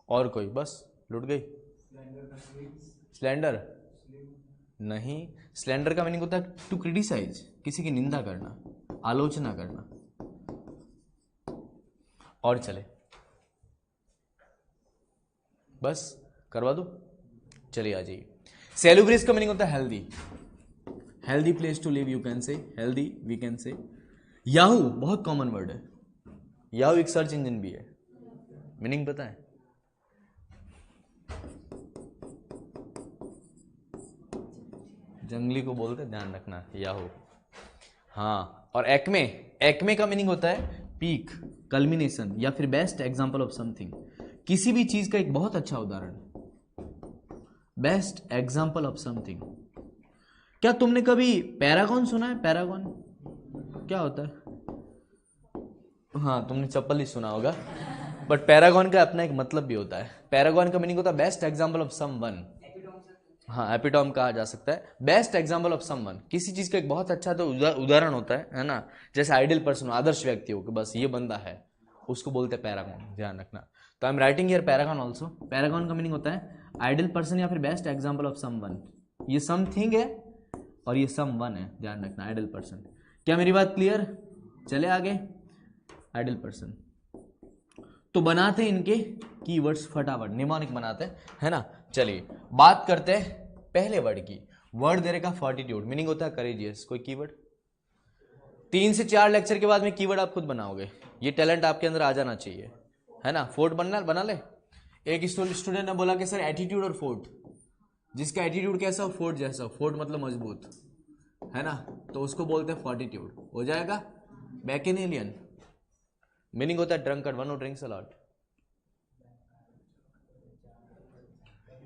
और कोई? बस लुट गई। स्लेंडर नहीं, स्लेंडर का मीनिंग होता है टू क्रिटिसाइज, किसी की निंदा करना, आलोचना करना। और चले, बस करवा दो, चलिए आ जाइए। सेलुब्रियस का मीनिंग होता है healthy, healthy place to live, you can say healthy, we can say. Yahoo बहुत कॉमन वर्ड है, याहू एक सर्च इंजन भी है, मीनिंग पता है? जंगली को बोलते, ध्यान रखना, याहू। हाँ, और एक्मे, एक्मे का मीनिंग होता है पीक, कल्मिनेशन या फिर बेस्ट एग्जांपल ऑफ समथिंग, किसी भी चीज का एक बहुत अच्छा उदाहरण, बेस्ट एग्जांपल ऑफ समथिंग। क्या तुमने कभी पैरागॉन सुना है? पैरागॉन क्या होता है? हाँ, तुमने चप्पल ही सुना होगा, बट पैरागॉन का अपना एक मतलब भी होता है। पैरागॉन का मीनिंग होता है बेस्ट एग्जांपल ऑफ समवन। हाँ, एपिटॉम कहा जा सकता है, बेस्ट एग्जांपल ऑफ समवन, किसी चीज का एक बहुत अच्छा तो उदाहरण होता है ना। जैसे आइडियल पर्सन, आदर्श व्यक्ति हो कि बस ये बंदा है, उसको बोलते हैं पैरागॉन, ध्यान रखना। तो I am writing here Paragon also. Paragon का मीनिंग होता है आइडियल पर्सन या फिर बेस्ट एग्जांपल ऑफ समवन। ये समथिंग है और ये समवन है, ध्यान रखना, आइडियल पर्सन। क्या मेरी बात क्लियर? चले आगे। आइडियल पर्सन तो बनाते हैं इनके कीवर्ड्स फटाफट, निमोनिक बनाते हैं, है ना। चलिए बात करते हैं पहले वर्ड की। वर्ड दे रखा फोर्टिट्यूड, मीनिंग होता है करेजियस। कोई कीवर्ड 3 से 4 लेक्चर के बाद में कीवर्ड आप खुद बनाओगे, ये टैलेंट आपके अंदर आ जाना चाहिए, है ना। फोर्ट बना ले। एक स्टूडेंट ने बोला कि सर एटीट्यूड और फोर्ट, जिसका एटीट्यूड कैसा हो, फोर्ट जैसा हो, फोर्ट मतलब मजबूत, है ना, तो उसको बोलते हैं फोर्टिट्यूड। हो जाएगा। बैकेनेलियन मीनिंग होता है drunkard, one who drinks a lot.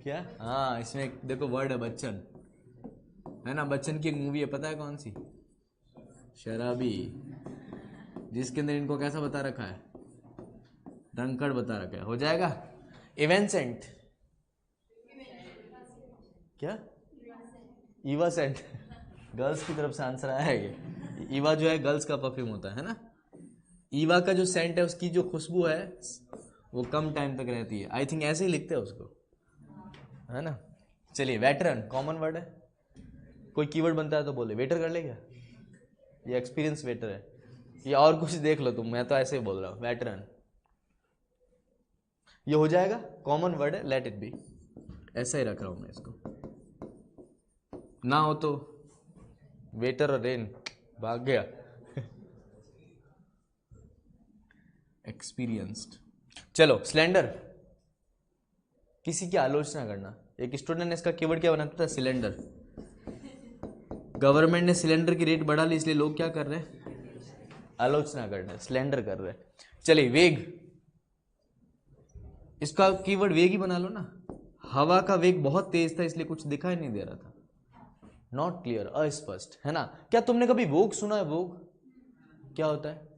क्या? हाँ, इसमें देखो वर्ड है बच्चन, है ना। बच्चन की एक मूवी है, पता है कौन सी? शराबी, जिसके अंदर इनको कैसा बता रखा है, ड्रंकर्ड बता रखा है। हो जाएगा। इवेंसेंट क्या? ईवासेंट, गर्ल्स की तरफ से आंसर आया है ये। ईवा जो है गर्ल्स का परफ्यूम होता है ना। ईवा का जो सेंट है, उसकी जो खुशबू है वो कम टाइम तक रहती है, आई थिंक ऐसे ही लिखते हैं उसको, है ना। चलिए वेटरन कॉमन वर्ड है, कोई कीवर्ड बनता है तो बोले। वेटर कर ले क्या? ये एक्सपीरियंस वेटर है, या और कुछ देख लो तुम, मैं तो ऐसे ही बोल रहा हूँ, वेटरन। ये हो जाएगा, कॉमन वर्ड है, लेट इट बी, ऐसा ही रख रहा हूं मैं इसको। ना हो तो वेटर और रेन भाग गया। एक्सपीरियंस्ड। चलो स्लेंडर, किसी की आलोचना करना। एक स्टूडेंट ने इसका कीवर्ड क्या बनाया था? सिलेंडर। गवर्नमेंट ने सिलेंडर की रेट बढ़ा ली, इसलिए लोग क्या कर रहे हैं? आलोचना कर रहे हैं, सिलेंडर कर रहे हैं। चलिए वेग, इसका कीवर्ड वेग ही बना लो ना। हवा का वेग बहुत तेज था, इसलिए कुछ दिखाई नहीं दे रहा था, नॉट क्लियर, अस्पष्ट, है ना। क्या तुमने कभी वोग सुना है? वोग क्या होता है?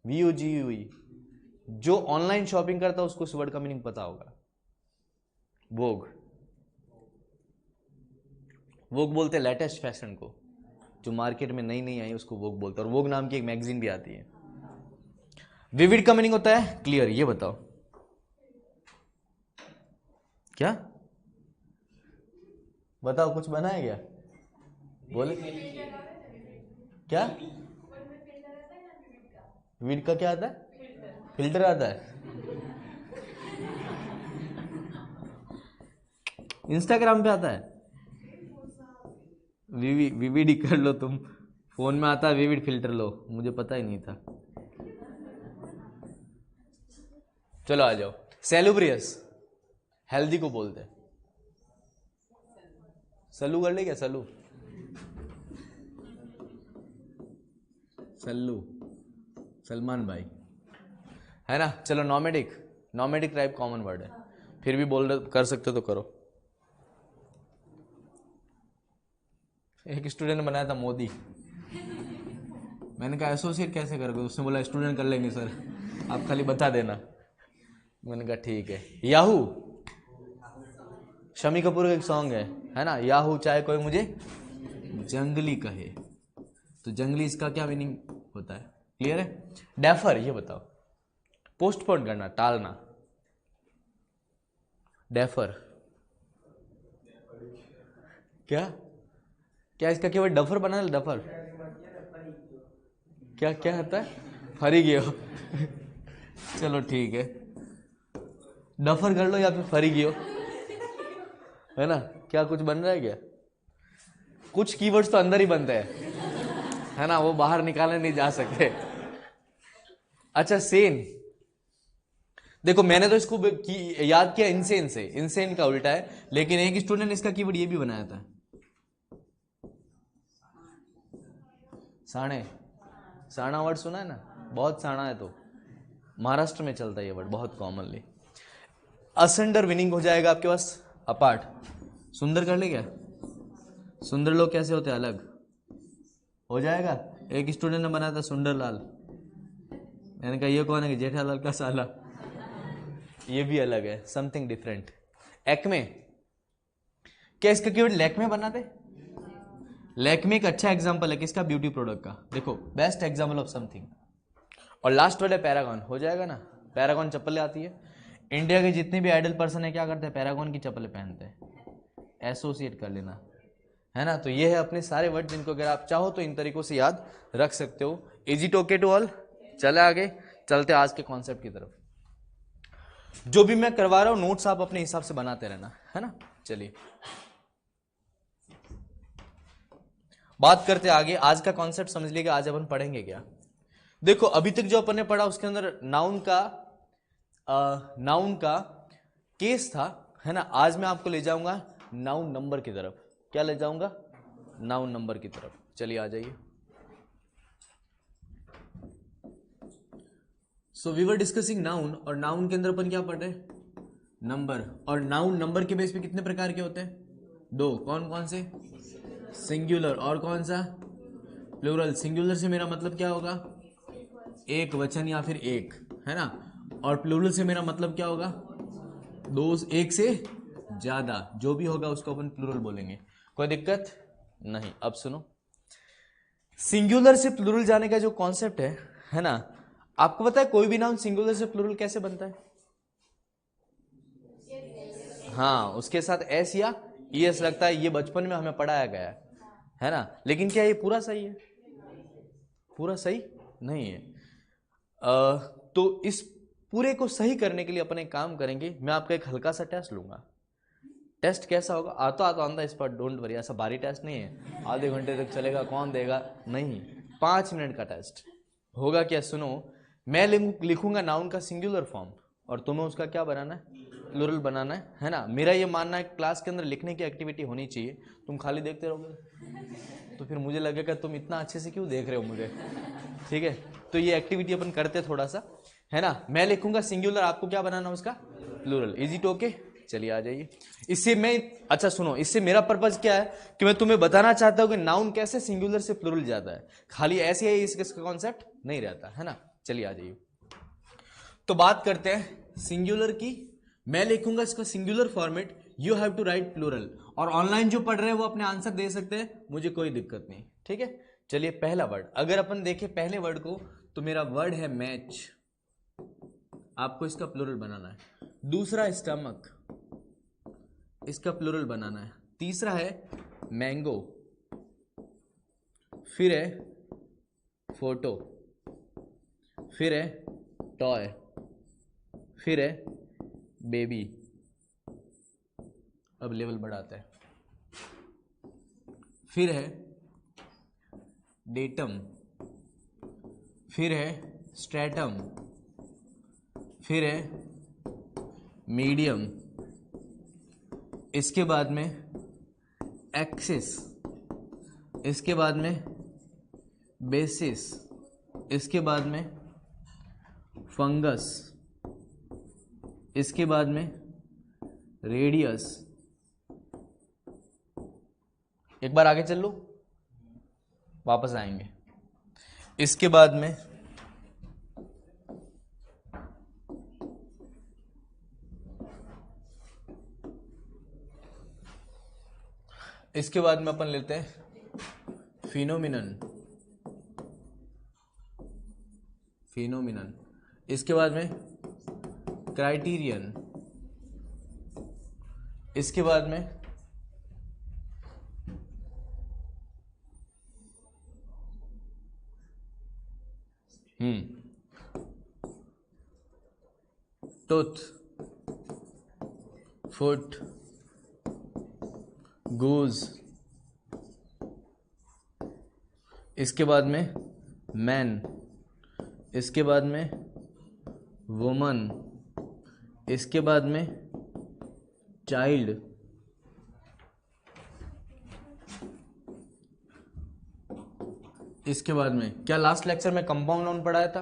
VOGUE। जो ऑनलाइन शॉपिंग करता है उसको उस वर्ड का मीनिंग पता होगा। वोग, वोग बोलते हैं लेटेस्ट फैशन को, जो मार्केट में नई नई आई उसको वोग बोलते हैं। और वोग नाम की एक मैगजीन भी आती है। विविड का मीनिंग होता है क्लियर। ये बताओ क्या? बताओ, कुछ बना है क्या? बोले क्या? विविड का क्या आता है? फिल्टर आता है। इंस्टाग्राम पे आता है। विविड ही कर लो तुम, फोन में आता है विविड फिल्टर लो, मुझे पता ही नहीं था। चलो आ जाओ। सेलुब्रियस, हेल्दी को बोलते हैं। सल्लू कर ले क्या? सल्लू, सल्लू, सलमान भाई, है ना। चलो nomadic, nomadic type common word है, फिर भी बोल रहे कर सकते तो करो। एक स्टूडेंट ने बनाया था मोदी, मैंने कहा एसोसिएट कैसे करोगे? उसने बोला स्टूडेंट कर लेंगे सर, आप खाली बता देना। मैंने कहा ठीक है। याहू, शमी कपूर का एक सॉन्ग है ना, याहू चाहे कोई मुझे जंगली कहे, तो जंगली इसका क्या मीनिंग होता है? क्लियर है। डेफर, ये बताओ, पोस्टपोन करना, टालना। डेफर क्या? क्या इसका केवल डफर बना? डफर क्या क्या होता है? फरी गियो। चलो ठीक है, डफर कर लो या फिर फरी गियो, है ना। क्या कुछ बन रहा है क्या? कुछ कीवर्ड्स तो अंदर ही बनते हैं, है ना, वो बाहर निकाले नहीं जा सकते। अच्छा, सेन, देखो मैंने तो इसको याद किया इंसेन से, इंसेन का उल्टा है, लेकिन एक स्टूडेंट ने इसका कीवर्ड ये भी बनाया था, साणे। साणा वर्ड सुना है ना, बहुत साणा है, तो महाराष्ट्र में चलता है ये वर्ड बहुत कॉमनली। असंडर विनिंग हो जाएगा आपके पास, अपार्ट। सुंदर कर ले क्या, सुंदर लोग कैसे होते हैं, अलग हो जाएगा। एक स्टूडेंट ने बनाया था सुंदरलाल, मैंने कहा ये कौन है, कि जेठालाल का साला, ये भी अलग है, समथिंग डिफरेंट। एक्मे, क्या इसका कीवर्ड लैक्मे बनाते? लैक्मे एक अच्छा एग्जांपल है किसका, ब्यूटी प्रोडक्ट का, देखो बेस्ट एग्जांपल ऑफ समथिंग। और लास्ट वर्ड है पैरागॉन, हो जाएगा ना, पैरागॉन चप्पलें आती है, इंडिया के जितने भी आइडल पर्सन है क्या करते हैं, पैरागॉन की चप्पलें पहनते हैं, एसोसिएट कर लेना, है ना। तो ये है अपने सारे वर्ड जिनको अगर आप चाहो तो इन तरीकों से याद रख सकते हो। Is it okay to all? चले आगे, चलते आज के कॉन्सेप्ट की तरफ। जो भी मैं करवा रहा हूं नोट्स आप अपने हिसाब से बनाते रहना, है ना। चलिए बात करते आगे, आज का कॉन्सेप्ट समझ लीजिएगा, आज अपन पढ़ेंगे क्या। देखो अभी तक जो अपन ने पढ़ा उसके अंदर नाउन का केस था, है ना। आज मैं आपको ले जाऊंगा नाउन नंबर की तरफ। क्या ले जाऊंगा? नाउन नंबर की तरफ। चलिए आ जाइए। So we were discussing noun, और नाउन के अंदर अपन क्या पढ़ रहे हैं? नंबर। और नाउन नंबर के बेस पे कितने प्रकार के होते हैं? दो। कौन कौन से? सिंगुलर और कौन सा? प्लूरल। सिंगुलर से मेरा मतलब क्या होगा? एक वचन या फिर एक, है ना। और प्लूरल से मेरा मतलब क्या होगा? दो, एक से ज्यादा, जो भी होगा उसको अपन प्लूरल बोलेंगे। कोई दिक्कत नहीं। अब सुनो, सिंगुलर से प्लूरल जाने का जो कॉन्सेप्ट है ना, आपको पता है कोई भी नाउन सिंगुलर से प्लूरल कैसे बनता है? हाँ, उसके साथ एस या ईएस लगता है। ये बचपन में हमें पढ़ाया गया है ना। लेकिन क्या ये पूरा सही है? पूरा सही नहीं है। तो इस पूरे को सही करने के लिए अपन एक काम करेंगे, मैं आपका एक हल्का सा टेस्ट लूंगा। टेस्ट कैसा होगा? आता on the spot, don't worry. ऐसा भारी टेस्ट नहीं है, आधे घंटे तक चलेगा, कौन देगा, नहीं। 5 मिनट का टेस्ट होगा। क्या? सुनो, मैं लिखूंगा नाउन का सिंगुलर फॉर्म, और तुम्हें उसका क्या बनाना है? प्लूरल बनाना है ना। मेरा ये मानना है क्लास के अंदर लिखने की एक्टिविटी होनी चाहिए। तुम खाली देखते रहोगे तो फिर मुझे लगेगा तुम इतना अच्छे से क्यों देख रहे हो मुझे, ठीक है। तो ये एक्टिविटी अपन करते थोड़ा सा, है ना। मैं लिखूंगा सिंगुलर, आपको क्या बनाना है? उसका प्लूरल। Is it okay? चलिए आ जाइए। इससे मैं, अच्छा सुनो, इससे मेरा पर्पज क्या है कि मैं तुम्हें बताना चाहता हूं कि नाउन कैसे सिंगुलर से प्लूरल जाता है। खाली ऐसे ही इसका कॉन्सेप्ट नहीं रहता, है ना। चलिए आ जाइए। तो बात करते हैं सिंगुलर की। मैं लिखूंगा इसका singular format, you have to write plural. और ऑनलाइन जो पढ़ रहे हैं वो अपने आंसर दे सकते हैं, मुझे कोई दिक्कत नहीं, ठीक है। चलिए पहला वर्ड, अगर अपन देखें पहले वर्ड को, तो मेरा वर्ड है मैच, आपको इसका प्लूरल बनाना है। दूसरा स्टमक, इसका प्लूरल बनाना है। तीसरा है मैंगो, फिर है फोटो, फिर है टॉय, फिर है बेबी। अब लेवल बढ़ाते हैं। फिर है डेटम, फिर है स्ट्रेटम, फिर है मीडियम, इसके बाद में एक्सिस, इसके बाद में बेसिस, इसके बाद में फंगस, इसके बाद में रेडियस। एक बार आगे चल लो, वापस आएंगे। इसके बाद में अपन लेते हैं फिनोमिनन, इसके बाद में क्राइटेरियन, इसके बाद में टूथ, फुट, गूज, इसके बाद में मैन, इसके बाद में वुमन, इसके बाद में चाइल्ड, इसके बाद में क्या लास्ट लेक्चर में कंपाउंड नाउन पढ़ाया था?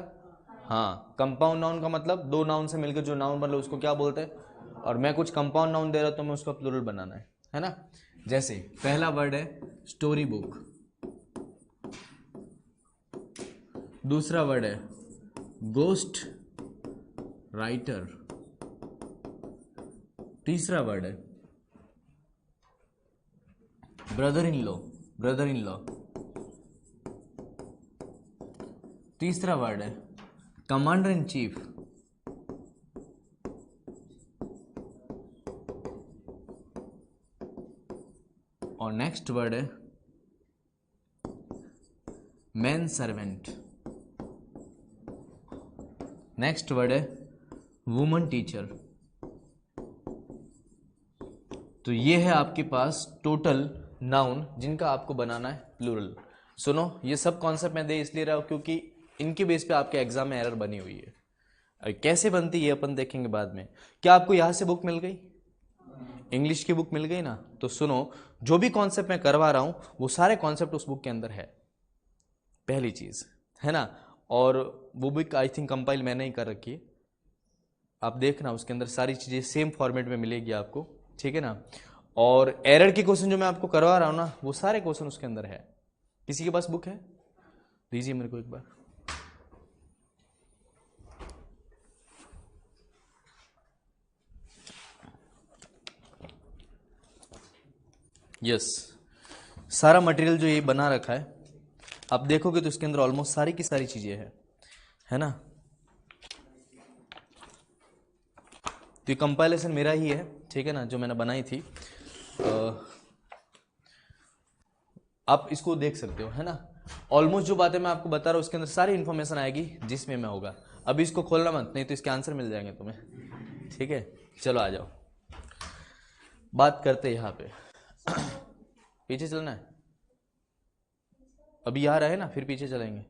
हाँ, कंपाउंड नाउन का मतलब दो नाउन से मिलकर जो नाउन बन उसको क्या बोलते हैं? और मैं कुछ कंपाउंड नाउन दे रहा हूं तो मैं उसका प्लूरल बनाना है ना। जैसे पहला वर्ड है स्टोरी बुक, दूसरा वर्ड है गोस्ट राइटर, तीसरा वर्ड है brother in law, brother in law, तीसरा वर्ड है कमांडर इन चीफ, और नेक्स्ट वर्ड है मैन सर्वेंट, नेक्स्ट वर्ड है वुमन टीचर। तो ये है आपके पास टोटल नाउन जिनका आपको बनाना है प्लूरल। सुनो, ये सब कॉन्सेप्ट मैं दे इसलिए रहा हूं क्योंकि इनके बेस पे आपके एग्जाम में एरर बनी हुई है। और कैसे बनती है अपन देखेंगे बाद में। क्या आपको यहां से बुक मिल गई? इंग्लिश की बुक मिल गई ना? तो सुनो, जो भी कॉन्सेप्ट मैं करवा रहा हूं वो सारे कॉन्सेप्ट उस बुक के अंदर है, पहली चीज है ना। और वो बुक आई थिंक कंपाइल मैंने ही कर रखी है, आप देखना उसके अंदर सारी चीजें सेम फॉर्मेट में मिलेगी आपको, ठीक है ना। और एरर के क्वेश्चन जो मैं आपको करवा रहा हूं ना वो सारे क्वेश्चन उसके अंदर है। किसी के पास बुक है? दीजिए मेरे को एक बार। यस, सारा मटेरियल जो ये बना रखा है आप देखोगे तो इसके अंदर ऑलमोस्ट सारी की सारी चीजें है ना। तो ये कंपाइलेशन मेरा ही है, ठीक है ना, जो मैंने बनाई थी। आप इसको देख सकते हो, है ना। ऑलमोस्ट जो बातें मैं आपको बता रहा हूं उसके अंदर सारी इंफॉर्मेशन आएगी जिसमें मैं होगा। अभी इसको खोलना मत, नहीं तो इसके आंसर मिल जाएंगे तुम्हें, ठीक है। चलो आ जाओ, बात करते हैं यहाँ पे। पीछे चलना है? अभी यहाँ रहे ना, फिर पीछे चलेंगे।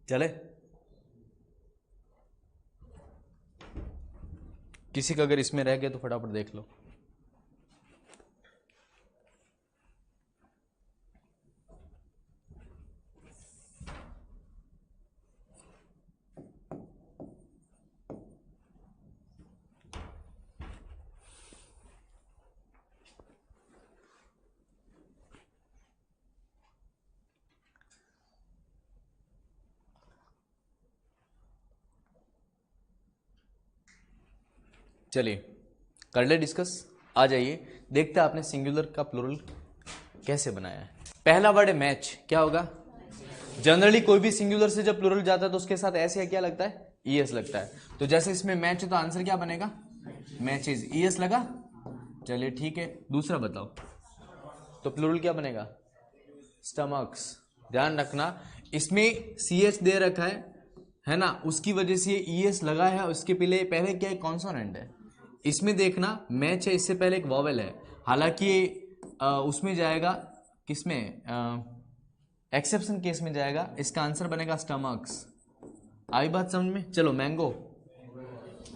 चले, किसी का अगर इसमें रह गया तो फटाफट देख लो। चलिए कर ले डिस्कस। आ जाइए, देखते हैं आपने सिंगुलर का प्लूरल कैसे बनाया है। पहला वर्ड है मैच, क्या होगा? जनरली कोई भी सिंगुलर से जब प्लूरल जाता है तो उसके साथ ऐसे क्या लगता है? ईएस लगता है। तो जैसे इसमें मैच है तो आंसर क्या बनेगा? मैचेस, ईएस लगा। चलिए ठीक है, दूसरा बताओ तो प्लूरल क्या बनेगा? स्टमक्स। ध्यान रखना इसमें सीएच दे रखा है ना, उसकी वजह से ईएस लगा है। उसके पहले क्या है? कॉन्सोनेंट है। इसमें देखना मैच है, इससे पहले एक वॉवेल है, हालांकि उसमें जाएगा किसमें? एक्सेप्शन केस में जाएगा। इसका आंसर बनेगा स्टमक्स। आई बात समझ में? चलो मैंगो,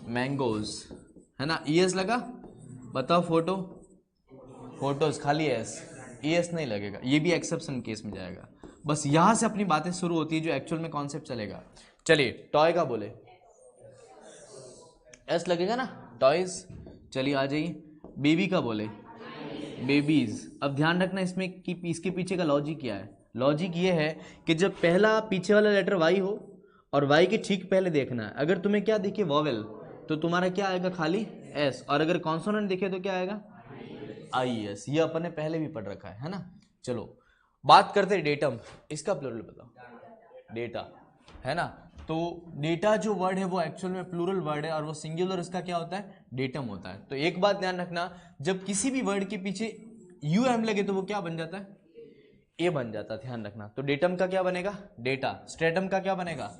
मैंगोज है ना, ईएस लगा। बताओ फोटो, फोटोज खाली एस, ईएस नहीं लगेगा, ये भी एक्सेप्शन केस में जाएगा। बस यहां से अपनी बातें शुरू होती है जो एक्चुअल में कॉन्सेप्ट चलेगा। चलिए टॉय का बोले, एस लगेगा ना, टॉयज। चलिए आ जाइए। बेबी का बोले, बेबीज। अब ध्यान रखना इसमें कि इसके पीछे का लॉजिक क्या है। लॉजिक ये है कि जब पहला पीछे वाला लेटर वाई हो और वाई के ठीक पहले देखना है, अगर तुम्हें क्या दिखे वॉवेल तो तुम्हारा क्या आएगा खाली एस, और अगर कॉन्सोनेंट दिखे तो क्या आएगा आई एस। ये अपन ने पहले भी पढ़ रखा है ना। चलो बात करते हैं डेटम, इसका प्लूरल बताओ, डेटा है ना। तो डेटा जो वर्ड है वो एक्चुअल में प्लूरल वर्ड है और वो सिंगुलर इसका क्या होता है डेटम होता है। तो एक बात ध्यान रखना, जब किसी भी वर्ड के पीछे यू एम लगे तो वो क्या बन जाता है ए बन जाता है, ध्यान रखना। तो डेटम का क्या बनेगा डेटा, स्ट्रेटम का क्या बनेगा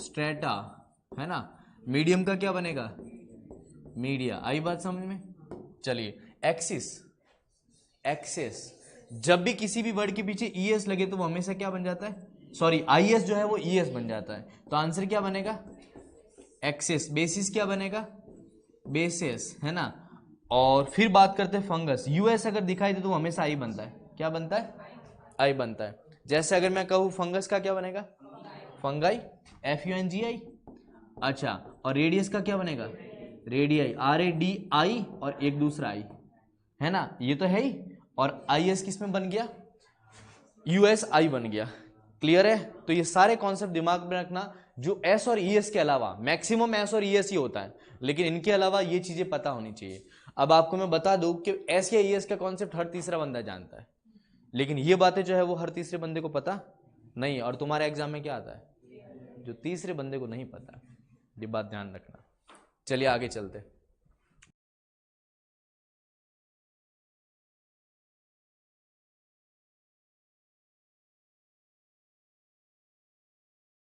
स्ट्रेटा है ना, मीडियम का क्या बनेगा मीडिया। आई बात समझ में। चलिए एक्सिस, एक्सेस, जब भी किसी भी वर्ड के पीछे ई एस लगे तो वो हमेशा क्या बन जाता है, सॉरी आई एस जो है वो ई एस बन जाता है। तो आंसर क्या बनेगा एक्सेस। बेसिस क्या बनेगा बेसिस है ना। और फिर बात करते हैं फंगस, यूएस अगर दिखाई दे तो वो हमेशा आई बनता है, क्या बनता है आई बनता है। जैसे अगर मैं कहूँ फंगस का क्या बनेगा fungi, F U N G I. अच्छा, और रेडियस का क्या बनेगा radii, R A D I और एक दूसरा आई है ना, ये तो है ही। और आई एस किस में बन गया यूएस आई बन गया। क्लियर है। तो ये सारे कॉन्सेप्ट दिमाग में रखना, जो एस और ई एस के अलावा, मैक्सिमम एस और ई एस ही होता है, लेकिन इनके अलावा ये चीजें पता होनी चाहिए। अब आपको मैं बता दूं कि एस या ई एस का कॉन्सेप्ट हर तीसरा बंदा जानता है, लेकिन ये बातें जो है वो हर तीसरे बंदे को पता नहीं। और तुम्हारे एग्जाम में क्या आता है जो तीसरे बंदे को नहीं पता, ये बात ध्यान रखना। चलिए आगे चलते।